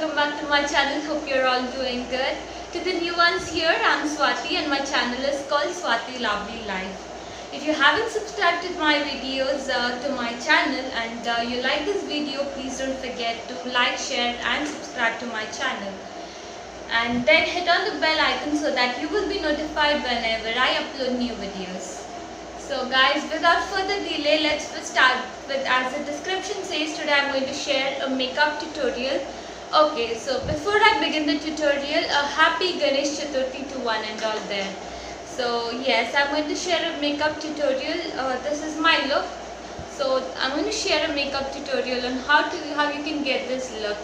welcome back to my channel. Hope you're all doing good. To the new ones here, I'm Swati and my channel is called Swati Lovely Life. If you haven't subscribed to my videos to my channel and you like this video, please don't forget to like, share and subscribe to my channel. And then hit on the bell icon so that you will be notified whenever I upload new videos. So guys, without further delay, let's start with, as the description says, today I'm going to share a makeup tutorial. Okay, so before I begin the tutorial, a happy Ganesh Chaturthi to one and all there. So yes, I'm going to share a makeup tutorial. This is my look. So I'm going to share a makeup tutorial on how you can get this look.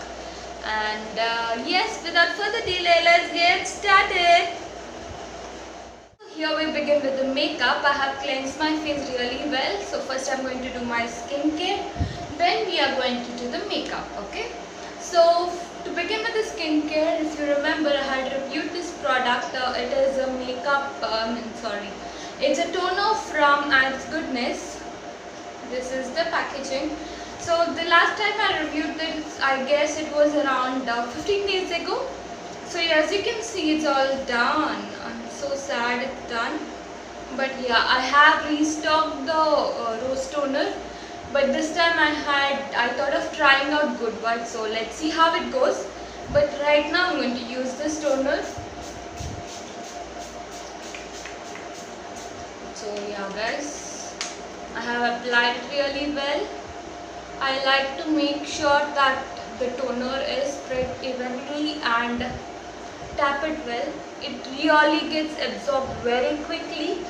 And yes, without further delay, let's get started. Here we begin with the makeup. I have cleansed my face really well. So first I'm going to do my skincare. Then we are going to do the makeup. Okay. So to begin with the skincare, if you remember, I had reviewed this product. It is a makeup. It's a toner from Ants Goodness. This is the packaging. So the last time I reviewed this, I guess it was around 15 days ago. So as you can see, it's all done. I'm so sad it's done. But yeah, I have restocked the rose toner. But this time I thought of trying out Good Vibes. So let's see how it goes. But right now I'm going to use this toner. So yeah guys, I have applied it really well. I like to make sure that the toner is spread evenly and tap it well. It really gets absorbed very quickly.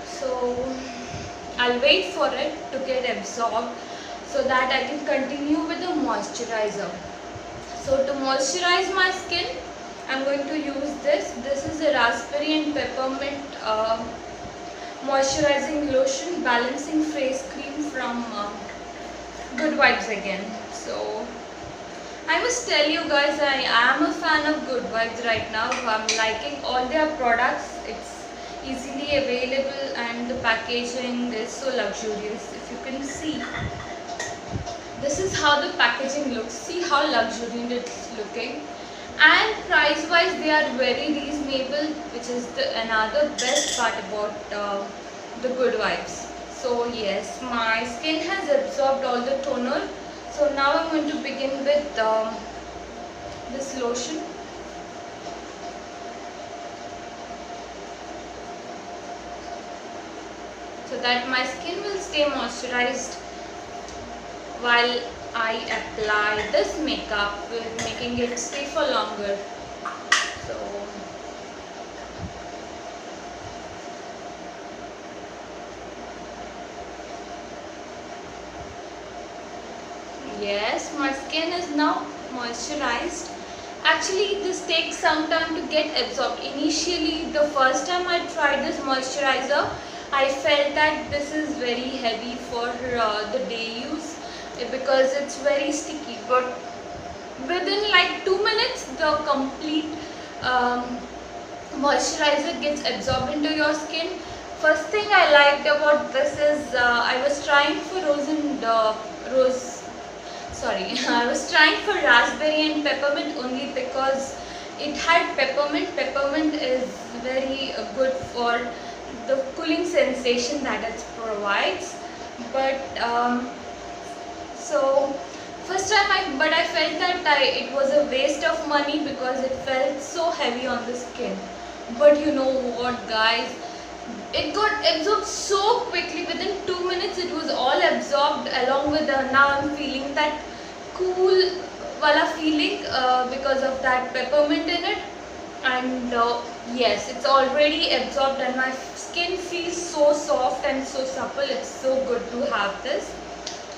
So I'll wait for it to get absorbed so that I can continue with the moisturizer. So to moisturize my skin, I'm going to use this. This is a raspberry and peppermint moisturizing lotion balancing face cream from Good Vibes again. So I must tell you guys, I am a fan of Good Vibes right now. I'm liking all their products. It's easily available and the packaging is so luxurious. If you can see, this is how the packaging looks. See how luxuriant it's looking. And price wise they are very reasonable, which is another best part about the Good Vibes. So yes, my skin has absorbed all the toner. So now I'm going to begin with this lotion. So that my skin will stay moisturized while I apply this makeup, making it stay for longer. So yes, my skin is now moisturized. Actually, this takes some time to get absorbed. Initially, the first time I tried this moisturizer, I felt that this is very heavy for the day use because it's very sticky. But within like 2 minutes, the complete moisturizer gets absorbed into your skin. First thing I liked about this is I was trying for I was trying for raspberry and peppermint only because it had peppermint. Peppermint is very good for the cooling sensation that it provides. But so first time I felt that it was a waste of money because it felt so heavy on the skin. But you know what guys, it got absorbed so quickly. Within 2 minutes it was all absorbed, along with now I'm feeling that cool wala feeling because of that peppermint in it. And yes, it's already absorbed and my skin feels so soft and so supple. It's so good to have this.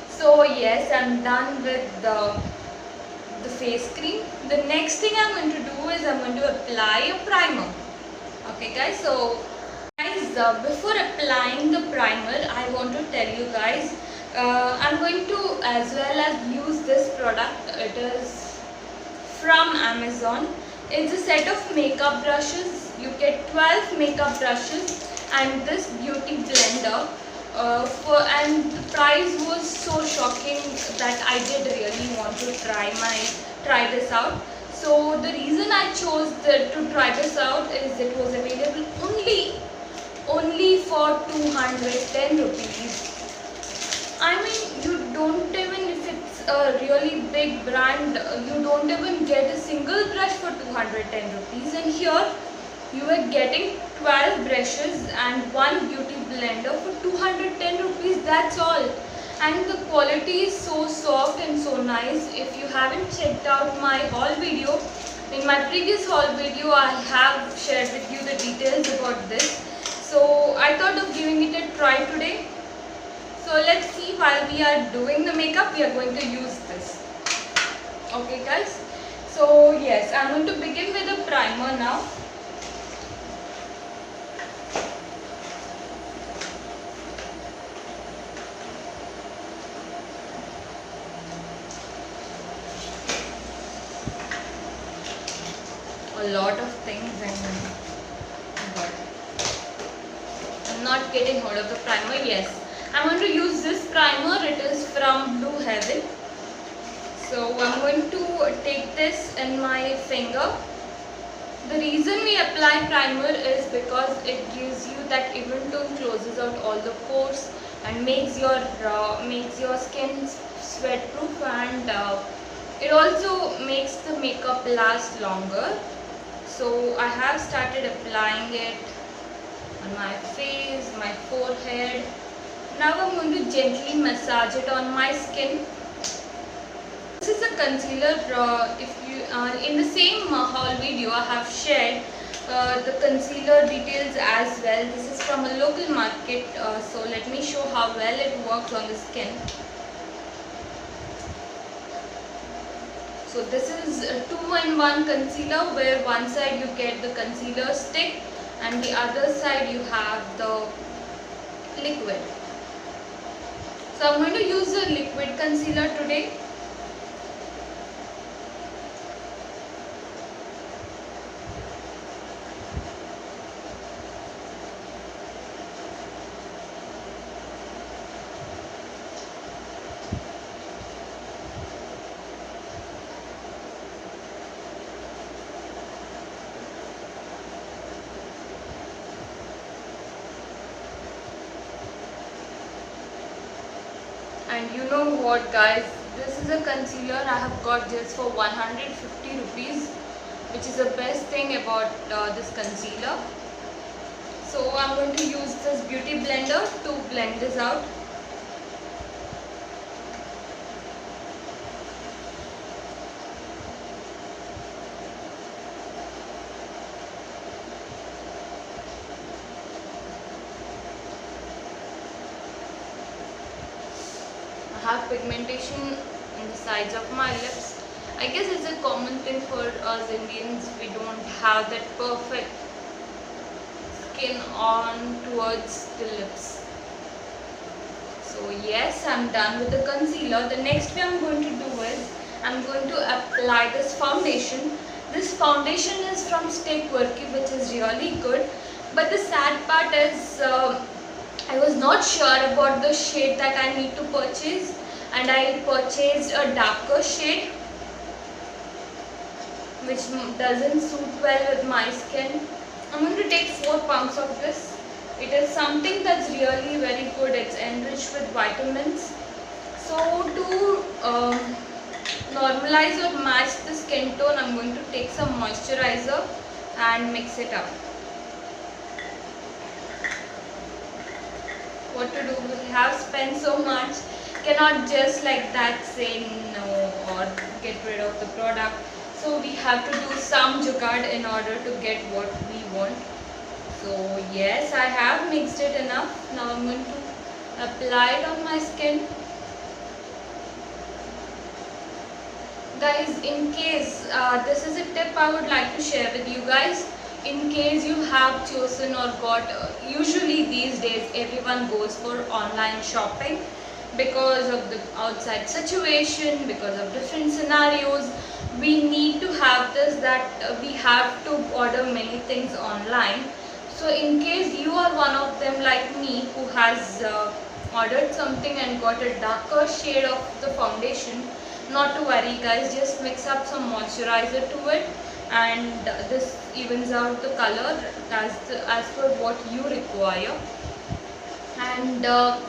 So yes, I'm done with the face cream. The next thing I'm going to do is I'm going to apply a primer. Okay guys, so guys, before applying the primer, I want to tell you guys, I'm going to as well as use this product. It is from Amazon. It's a set of makeup brushes. You get 12 makeup brushes and this beauty blender. and the price was so shocking that I did really want to try this out. So the reason I chose to try this out is it was available only for 210 rupees. I mean, you don't even, if it's a really big brand, you don't even get a single brush for 210 rupees, and here you are getting 12 brushes and one beauty blender for 210 rupees, that's all. And the quality is so soft and so nice. If you haven't checked out my haul video, in my previous haul video I have shared with you the details about this. So I thought of giving it a try today. So let's see, while we are doing the makeup, we are going to use this. Okay guys, so yes, I'm going to begin with a primer now. A lot of things but I'm not getting hold of the primer. Yes, I'm going to use this primer. It is from Blue Heaven. So I'm going to take this in my finger. The reason we apply primer is because it gives you that even tone, closes out all the pores and makes your skin sweat proof, and it also makes the makeup last longer. So I have started applying it on my face, my forehead. Now I'm going to gently massage it on my skin. This is a concealer. In the same haul video I have shared the concealer details as well. This is from a local market, so let me show how well it works on the skin. So this is a 2-in-1 concealer, where one side you get the concealer stick and the other side you have the liquid. So I'm going to use the liquid concealer today. And you know what guys, this is a concealer I have got just for 150 rupees, which is the best thing about this concealer. So I'm going to use this beauty blender to blend this out. Have pigmentation in the sides of my lips. I guess it's a common thing for us Indians. We don't have that perfect skin on towards the lips. So yes, I'm done with the concealer. The next thing I'm going to do is I'm going to apply this foundation. This foundation is from Stay Quirky, which is really good. But the sad part is I was not sure about the shade that I need to purchase, and I purchased a darker shade which doesn't suit well with my skin. I'm going to take 4 pumps of this. It is something that's really very good. It's enriched with vitamins. So to normalize or match the skin tone, I'm going to take some moisturizer and mix it up. What to do? We have spent so much, cannot just like that say no or get rid of the product. So we have to do some jugaad in order to get what we want. So yes, I have mixed it enough. Now I'm going to apply it on my skin. Guys, in case, this is a tip I would like to share with you guys. In case you have chosen or got, usually these days everyone goes for online shopping because of the outside situation, because of different scenarios. We need to have this, that we have to order many things online. So So in case you are one of them like me who has ordered something and got a darker shade of the foundation, not to worry guys, just mix up some moisturizer to it and this evens out the color as per what you require. And the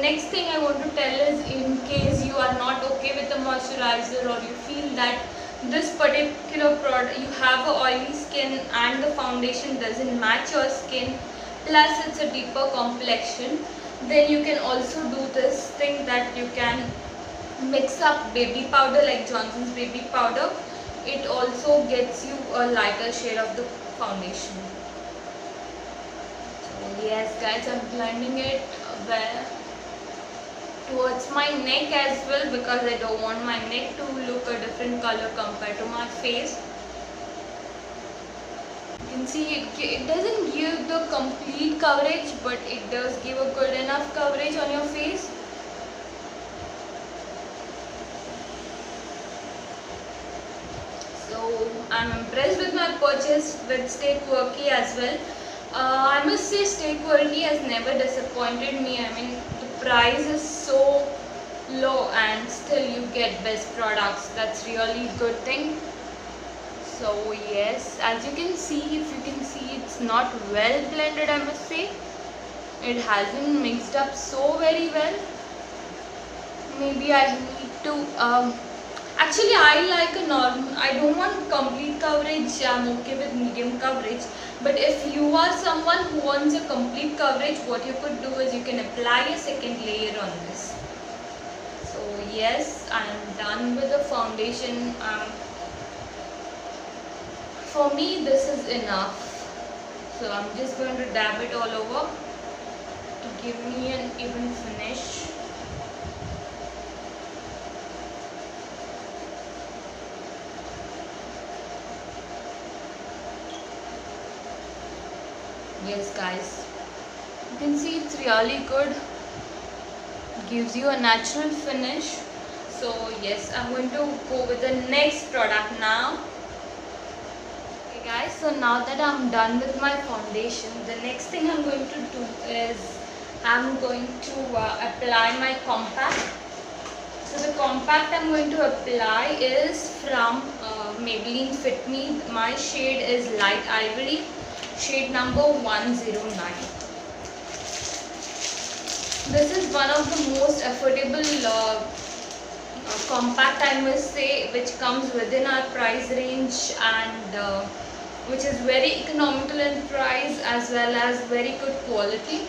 next thing I want to tell is, in case you are not okay with the moisturizer or you feel that this particular product, you have a oily skin and the foundation doesn't match your skin, plus it's a deeper complexion, then you can also do this thing that you can mix up baby powder like Johnson's baby powder. It also gets you a lighter shade of the foundation. So yes guys, I'm blending it where towards my neck as well, because I don't want my neck to look a different color compared to my face. You can see it doesn't give the complete coverage, but it does give a good enough coverage on your face. So I'm impressed with my purchase with Stay Quirky as well. I must say Stay Quirky has never disappointed me. I mean, the price is so low and still you get best products. That's really good thing. So yes, as you can see, if you can see, it's not well blended, I must say. It hasn't mixed up so very well. Maybe I need to actually I like a normal, I don't want complete coverage, I'm okay with medium coverage. But if you are someone who wants a complete coverage, what you could do is you can apply a second layer on this. So yes, I am done with the foundation. For me this is enough. So I'm just going to dab it all over to give me an even finish. Yes guys, you can see it's really good, gives you a natural finish. So yes, I'm going to go with the next product now. Okay guys, so now that I'm done with my foundation, the next thing I'm going to do is I'm going to apply my compact. So the compact I'm going to apply is from Maybelline Fit Me. My shade is Light Ivory, shade number 109. This is one of the most affordable compact, I must say, which comes within our price range and which is very economical in price as well as very good quality.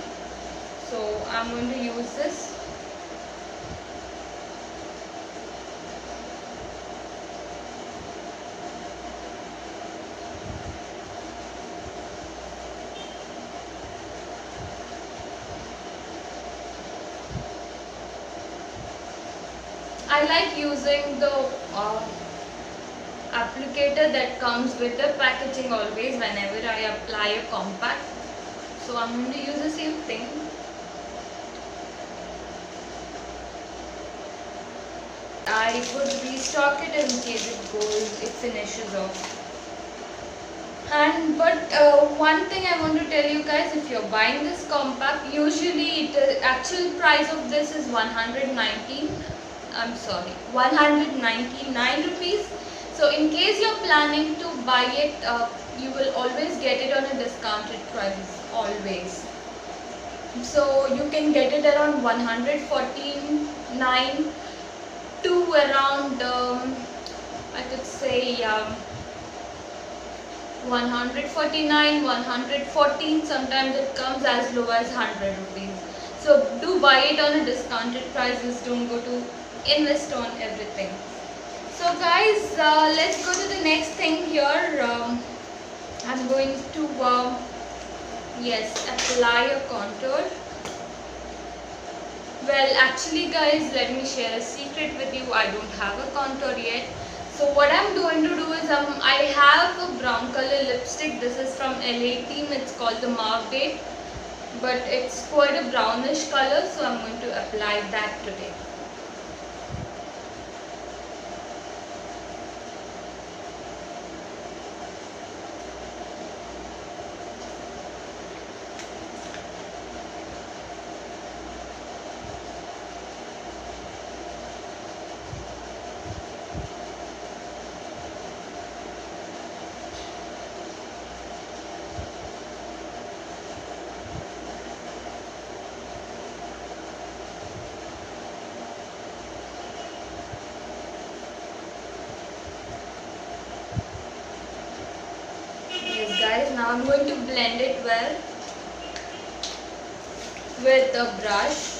So I'm going to use this. I like using the applicator that comes with the packaging always whenever I apply a compact. So I'm going to use the same thing. I would restock it in case it finishes off. But one thing I want to tell you guys, if you're buying this compact, usually the actual price of this is 199 rupees. So in case you're planning to buy it, you will always get it on a discounted price, always. So you can get it around 149 to around I could say 149, 114, sometimes it comes as low as 100 rupees. So do buy it on a discounted prices, don't go to invest on everything. So guys, let's go to the next thing here. I'm going to apply a contour. Well, actually guys, let me share a secret with you. I don't have a contour yet. So what I'm going to do is I have a brown color lipstick. This is from LA Team. It's called the Mark Date, but it's quite a brownish color. So I'm going to apply that today. guys, now I'm going to blend it well with the brush.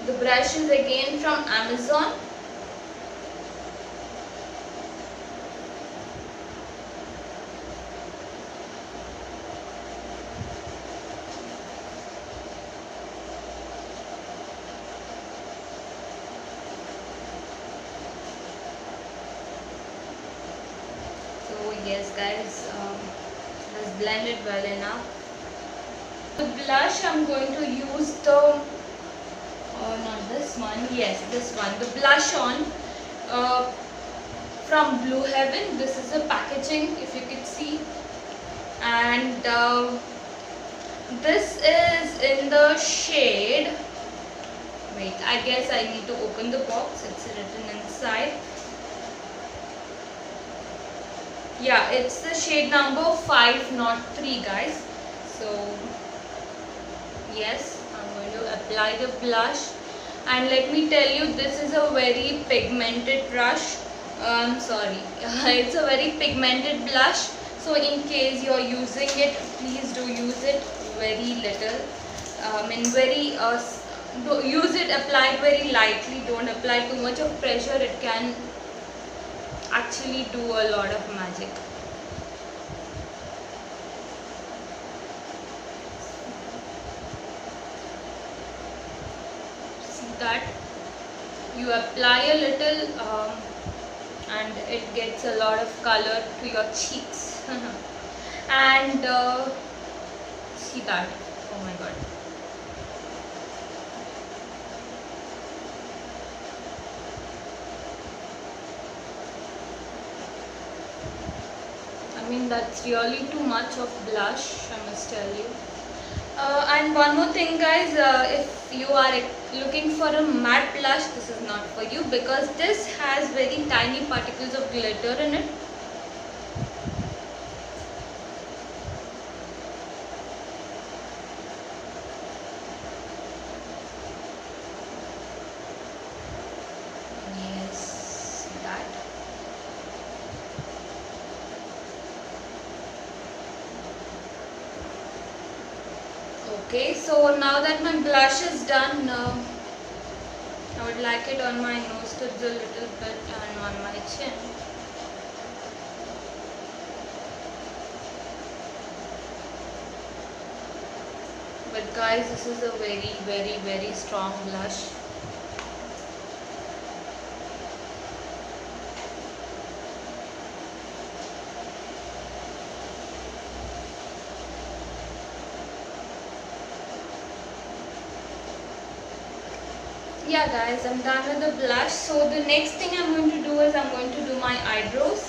The brush is again from Amazon. So yes guys, let's blend it well enough. The blush I'm going to use the not this one, yes this one, the blush on from Blue Heaven. This is the packaging, if you could see, and this is in the shade, wait, I guess I need to open the box, it's written inside. Yeah, it's the shade number 503 guys. So yes, I'm going to apply the blush, and let me tell you, this is a very pigmented brush. Sorry, it's a very pigmented blush. So in case you're using it, please do use it very little. Use it, apply it very lightly. Don't apply too much of pressure. It can actually do a lot of magic. See that? You apply a little and it gets a lot of color to your cheeks. And see that? Oh my god. I mean, that's really too much of blush, I must tell you. And one more thing guys, if you are looking for a matte blush, this is not for you, because this has very tiny particles of glitter in it. Yes, that. Okay, so now that my blush is done, I would like it on my nose tips a little bit and on my chin. But guys, this is a very strong blush. Yeah guys, I'm done with the blush. So the next thing I'm going to do is I'm going to do my eyebrows.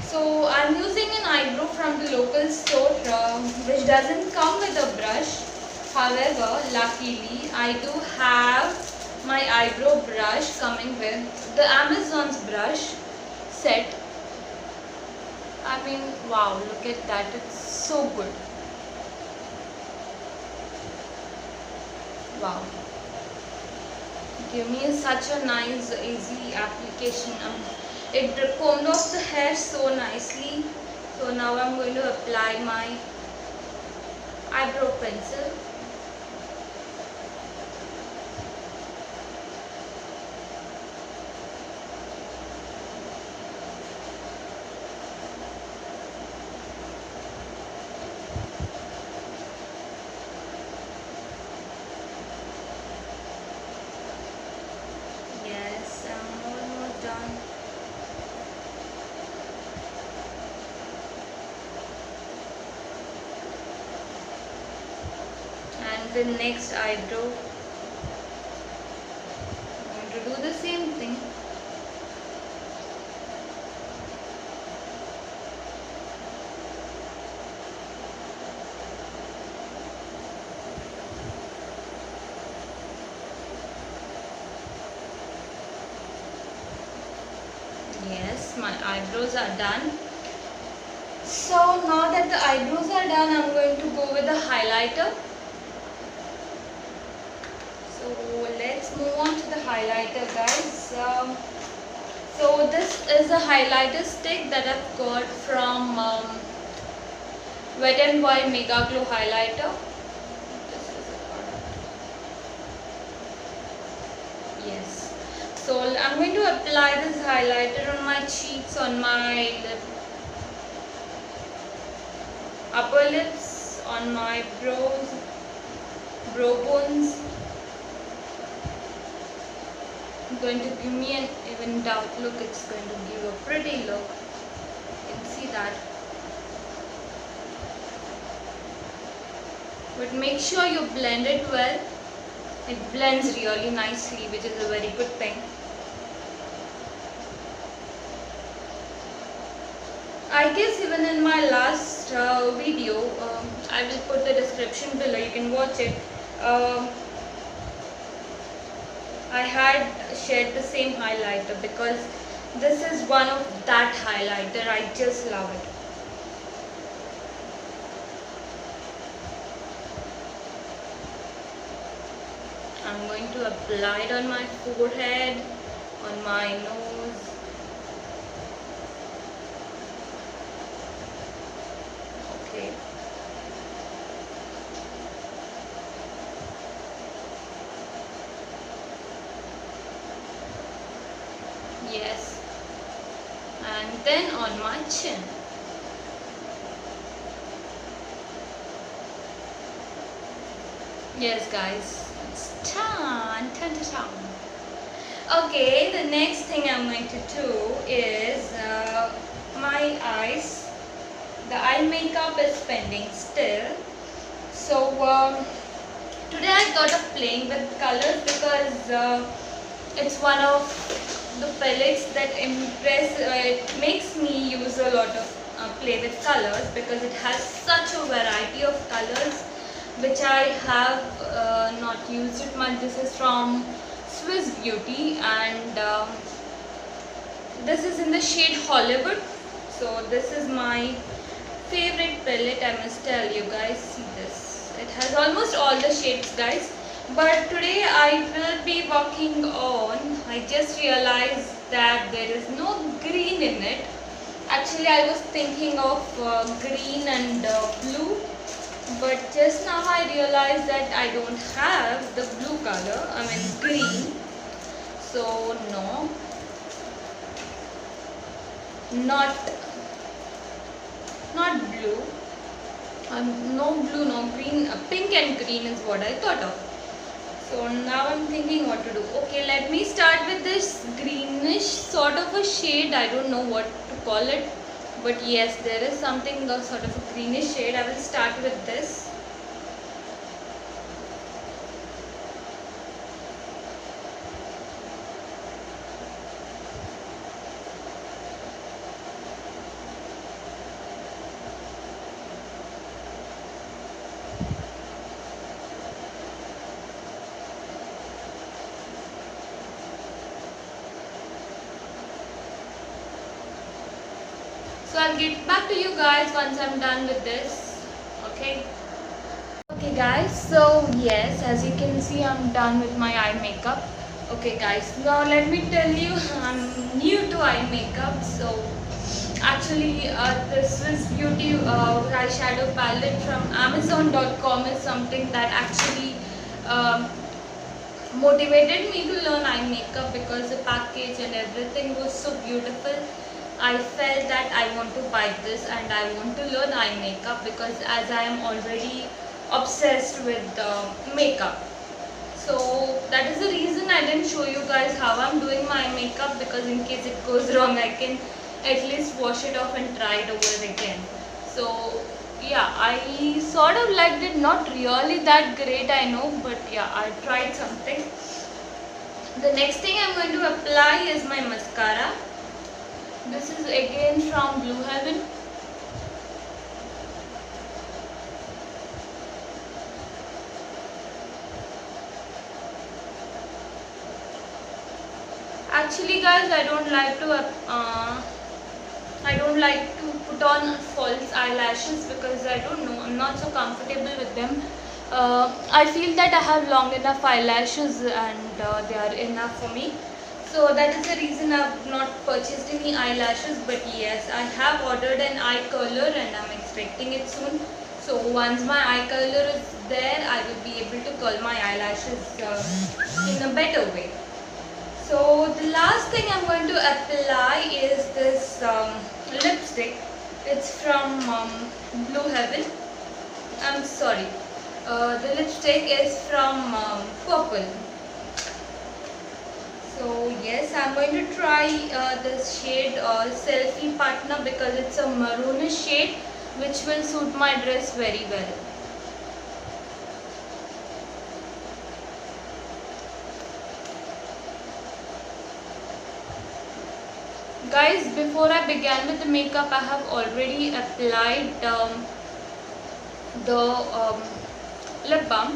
So I'm using an eyebrow from the local store which doesn't come with a brush. However, luckily I do have my eyebrow brush coming with the Amazon's brush set. I mean, wow, look at that, it's so good. Wow. Give me such a nice easy application. It combed off the hair so nicely. So now I'm going to apply my eyebrow pencil. The next eyebrow, I'm going to do the same thing. Yes, my eyebrows are done. So now that the eyebrows are done, I'm going to go with the highlighter. So let's move on to the highlighter, guys. So this is a highlighter stick that I've got from Wet n Wild Mega Glow Highlighter. This is a product. Yes. So I'm going to apply this highlighter on my cheeks, on my upper lips, on my brows, brow bones. It's going to give me an evened out look. It's going to give a pretty look. You can see that. But make sure you blend it well. It blends really nicely, which is a very good thing. I guess even in my last video, I will put the description below, you can watch it. I had shared the same highlighter because this is one of that highlighter. I just love it. I'm going to apply it on my forehead, on my nose. Okay. Yes. And then on my chin. Yes, guys. It's done. Dun, dun, dun. Okay, the next thing I'm going to do is my eyes. The eye makeup is pending still. So today I thought of playing with colors because it's one of the palettes that it makes me use a lot of play with colors because it has such a variety of colors which I have not used it much. This is from Swiss Beauty and this is in the shade Hollywood. So this is my favorite palette, I must tell you guys. See this, it has almost all the shades, guys, but today I will be working on, I just realized that there is no green in it. Actually I was thinking of green and blue, but just now I realized that I don't have the blue color, I mean green. So no, not blue, no blue, no green, pink and green is what I thought of. So now I'm thinking what to do. Okay, let me start with this greenish sort of a shade. I don't know what to call it, but yes, there is something sort of a greenish shade. I will start with this. So I'll get back to you guys once I'm done with this. Okay. Okay guys, so yes, as you can see I'm done with my eye makeup. Okay guys, now let me tell you, I'm new to eye makeup. So actually this Swiss Beauty eyeshadow palette from Amazon.com is something that actually motivated me to learn eye makeup because the package and everything was so beautiful. I felt that I want to buy this and I want to learn eye makeup because as I am already obsessed with makeup. So that is the reason I didn't show you guys how I'm doing my makeup, because in case it goes wrong I can at least wash it off and try it over again. So yeah, I sort of liked it, not really that great I know, but yeah, I tried something. The next thing I'm going to apply is my mascara. This is again from Blue Heaven. Actually guys, I don't like to put on false eyelashes because I don't know, I'm not so comfortable with them. I feel that I have long enough eyelashes and they are enough for me. So that is the reason I have not purchased any eyelashes. But yes, I have ordered an eye curler and I'm expecting it soon. So once my eye curler is there, I will be able to curl my eyelashes in a better way. So the last thing I'm going to apply is this lipstick. It's from Blue Heaven. I'm sorry. The lipstick is from Purple. So yes, I'm going to try this shade Selfie Partner because it's a maroonish shade which will suit my dress very well. Guys, before I began with the makeup, I have already applied the lip balm.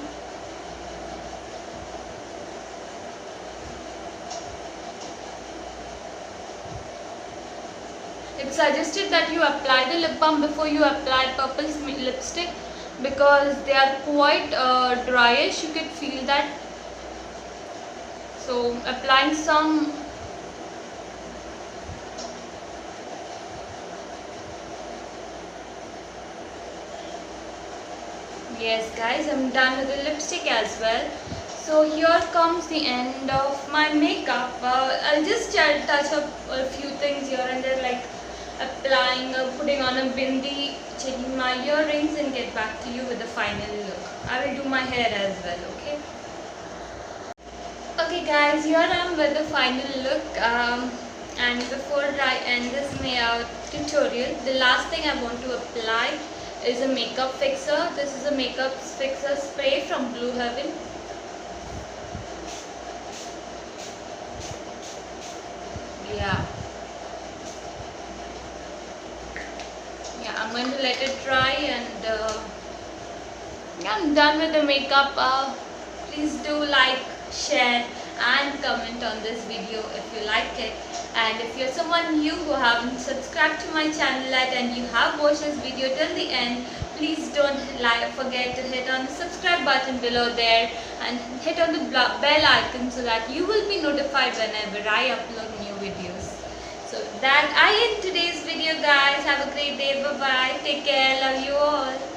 It's suggested that you apply the lip balm before you apply Purple's lipstick because they are quite dryish, you could feel that. So applying some yes guys, I'm done with the lipstick as well. So here comes the end of my makeup. I'll just touch up a few things here and there, like applying, putting on a bindi, checking my earrings, and get back to you with the final look. I will do my hair as well, okay? Okay guys, here I am with the final look. And before I end this tutorial, the last thing I want to apply is a makeup fixer. This is a makeup fixer spray from Blue Heaven. Yeah, I'm going to let it dry and yeah, I'm done with the makeup. Please do like, share and comment on this video if you like it. And if you're someone new who haven't subscribed to my channel yet and you have watched this video till the end, please don't forget to hit on the subscribe button below there and hit on the bell icon so that you will be notified whenever I upload new videos. So that I end today's video guys. Have a great day. Bye bye. Take care. Love you all.